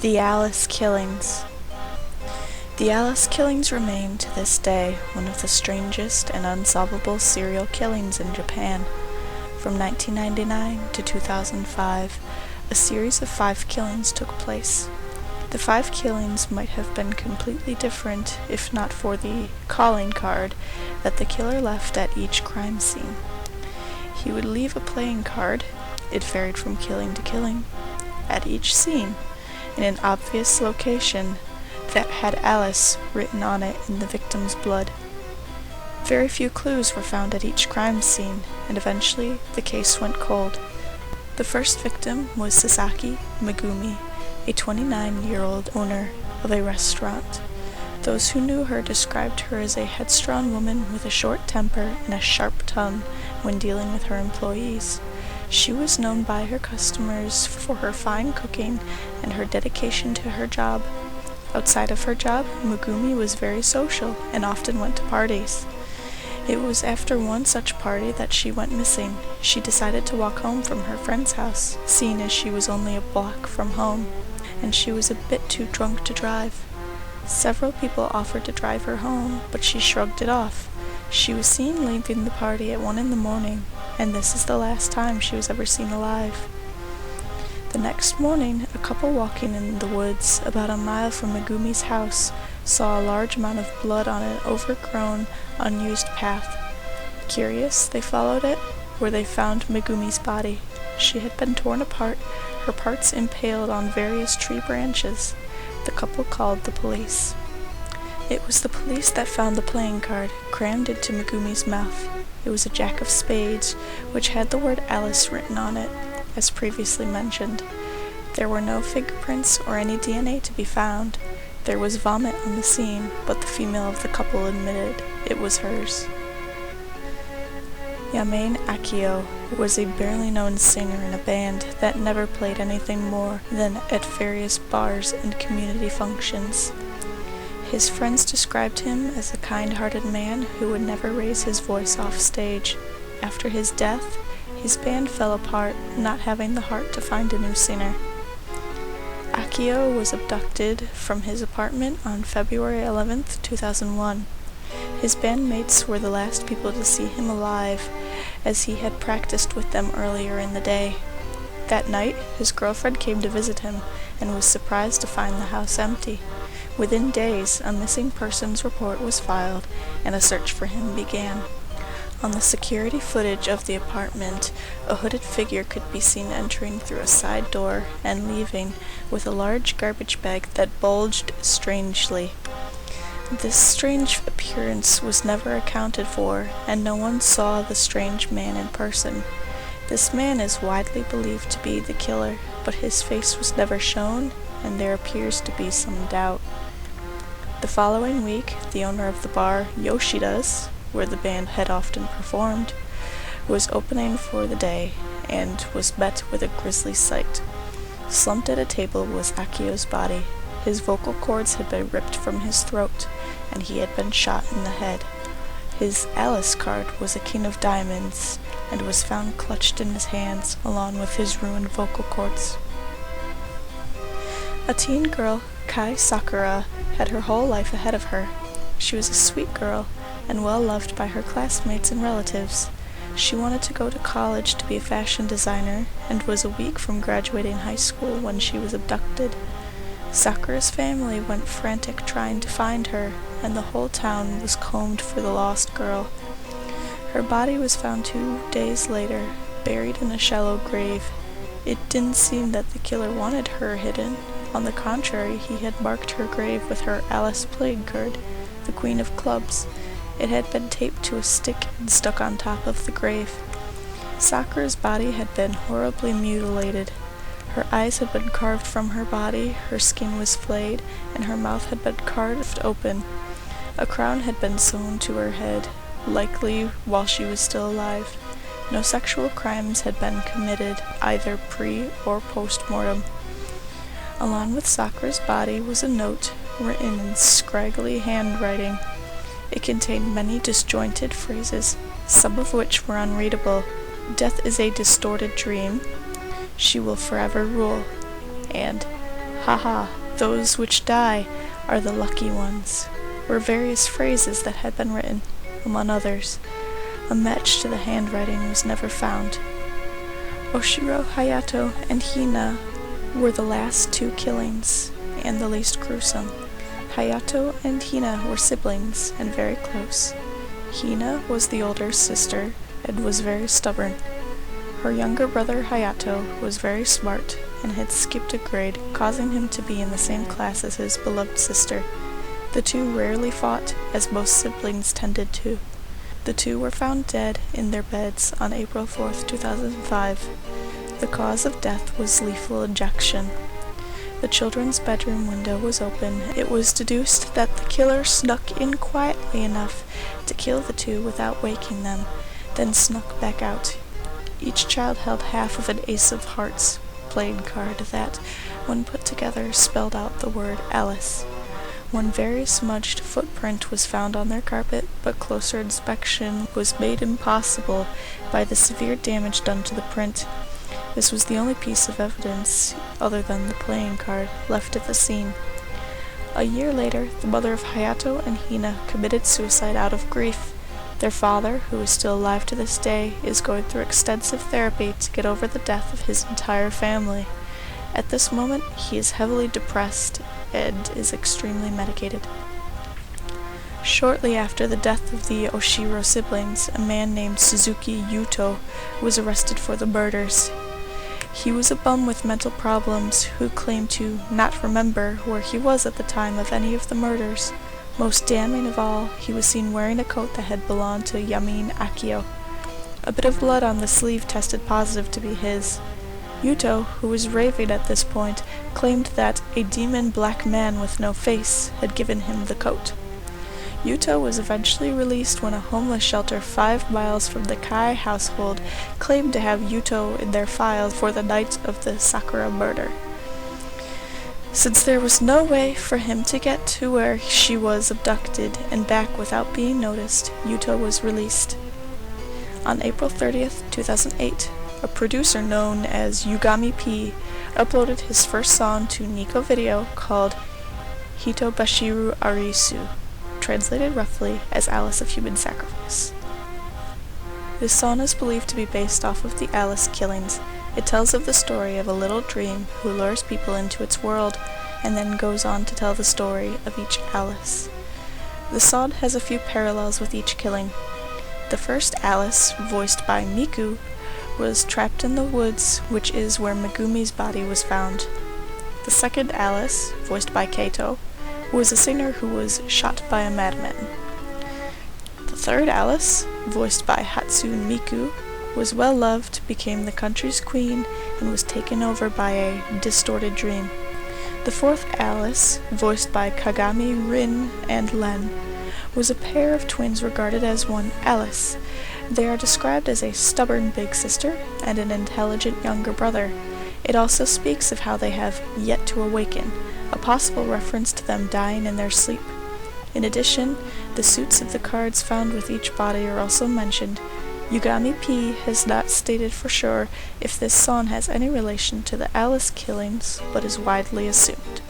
The Alice Killings. The Alice Killings remain to this day one of the strangest and unsolvable serial killings in Japan. From 1999 to 2005, a series of 5 killings took place. The 5 killings might have been completely different if not for the calling card that the killer left at each crime scene. He would leave a playing card, it varied from killing to killing, at each scene, in an obvious location that had Alice written on it in the victim's blood. Very few clues were found at each crime scene, and eventually the case went cold. The first victim was Sasaki Megumi, a 29-year-old owner of a restaurant. Those who knew her described her as a headstrong woman with a short temper and a sharp tongue when dealing with her employees. She was known by her customers for her fine cooking and her dedication to her job. Outside of her job, Megumi was very social and often went to parties. It was after one such party that she went missing. She decided to walk home from her friend's house, seeing as she was only a block from home, and she was a bit too drunk to drive. Several people offered to drive her home, but she shrugged it off. She was seen leaving the party at 1 a.m, and this is the last time she was ever seen alive. The next morning, a couple walking in the woods about a mile from Megumi's house saw a large amount of blood on an overgrown, unused path. Curious, they followed it, where they found Megumi's body. She had been torn apart, her parts impaled on various tree branches. The couple called the police. It was the police that found the playing card, crammed into Megumi's mouth. It was a jack of spades, which had the word Alice written on it, as previously mentioned. There were no fingerprints or any DNA to be found. There was vomit on the scene, but the female of the couple admitted it was hers. Yamane Akio was a barely known singer in a band that never played anything more than at various bars and community functions. His friends described him as a kind-hearted man who would never raise his voice off stage. After his death, his band fell apart, not having the heart to find a new singer. Akio was abducted from his apartment on February 11, 2001. His bandmates were the last people to see him alive, as he had practiced with them earlier in the day. That night, his girlfriend came to visit him, and was surprised to find the house empty. Within days, a missing persons report was filed, and a search for him began. On the security footage of the apartment, a hooded figure could be seen entering through a side door and leaving with a large garbage bag that bulged strangely. This strange appearance was never accounted for, and no one saw the strange man in person. This man is widely believed to be the killer, but his face was never shown, and there appears to be some doubt. The following week, the owner of the bar, Yoshida's, where the band had often performed, was opening for the day, and was met with a grisly sight. Slumped at a table was Akio's body. His vocal cords had been ripped from his throat, and he had been shot in the head. His Alice card was a king of diamonds, and was found clutched in his hands, along with his ruined vocal cords. A teen girl, Kai Sakura, had her whole life ahead of her. She was a sweet girl, and well loved by her classmates and relatives. She wanted to go to college to be a fashion designer, and was a week from graduating high school when she was abducted. Sakura's family went frantic trying to find her, and the whole town was combed for the lost girl. Her body was found 2 days later, buried in a shallow grave. It didn't seem that the killer wanted her hidden. On the contrary, he had marked her grave with her Alice playing card, the Queen of Clubs. It had been taped to a stick and stuck on top of the grave. Sakura's body had been horribly mutilated. Her eyes had been carved from her body, her skin was flayed, and her mouth had been carved open. A crown had been sewn to her head, likely while she was still alive. No sexual crimes had been committed, either pre- or post-mortem. Along with Sakura's body was a note, written in scraggly handwriting. It contained many disjointed phrases, some of which were unreadable. Death is a distorted dream. She will forever rule. And "Ha-ha, those which die are the lucky ones," were various phrases that had been written. Among others, a match to the handwriting was never found. Oshiro, Hayato, and Hina were the last two killings, and the least gruesome. Hayato and Hina were siblings, and very close. Hina was the older sister, and was very stubborn. Her younger brother Hayato was very smart, and had skipped a grade, causing him to be in the same class as his beloved sister. The two rarely fought, as most siblings tended to. The two were found dead in their beds on April 4th, 2005. The cause of death was lethal injection. The children's bedroom window was open. It was deduced that the killer snuck in quietly enough to kill the two without waking them, then snuck back out. Each child held half of an ace of hearts playing card that, when put together, spelled out the word Alice. One very smudged footprint was found on their carpet, but closer inspection was made impossible by the severe damage done to the print. This was the only piece of evidence, other than the playing card, left at the scene. A year later, the mother of Hayato and Hina committed suicide out of grief. Their father, who is still alive to this day, is going through extensive therapy to get over the death of his entire family. At this moment, he is heavily depressed and is extremely medicated. Shortly after the death of the Oshiro siblings, a man named Suzuki Yuto was arrested for the murders. He was a bum with mental problems who claimed to not remember where he was at the time of any of the murders. Most damning of all, he was seen wearing a coat that had belonged to Yamin Akio. A bit of blood on the sleeve tested positive to be his. Yuto, who was raving at this point, claimed that a demon black man with no face had given him the coat. Yuto was eventually released when a homeless shelter 5 miles from the Kai household claimed to have Yuto in their files for the night of the Sakura murder. Since there was no way for him to get to where she was abducted and back without being noticed, Yuto was released. On April 30th, 2008, a producer known as Yugami P uploaded his first song to Nico Video called Hitobashiru Arisu, translated roughly as Alice of Human Sacrifice. This song is believed to be based off of the Alice killings. It tells of the story of a little dream who lures people into its world and then goes on to tell the story of each Alice. The song has a few parallels with each killing. The first Alice, voiced by Miku, was trapped in the woods, which is where Megumi's body was found. The second Alice, voiced by Kato, was a singer who was shot by a madman. The third Alice, voiced by Hatsune Miku, was well loved, became the country's queen, and was taken over by a distorted dream. The fourth Alice, voiced by Kagami Rin and Len, was a pair of twins regarded as one Alice. They are described as a stubborn big sister and an intelligent younger brother. It also speaks of how they have yet to awaken, a possible reference to them dying in their sleep. In addition, the suits of the cards found with each body are also mentioned. Yugami P has not stated for sure if this song has any relation to the Alice killings, but is widely assumed.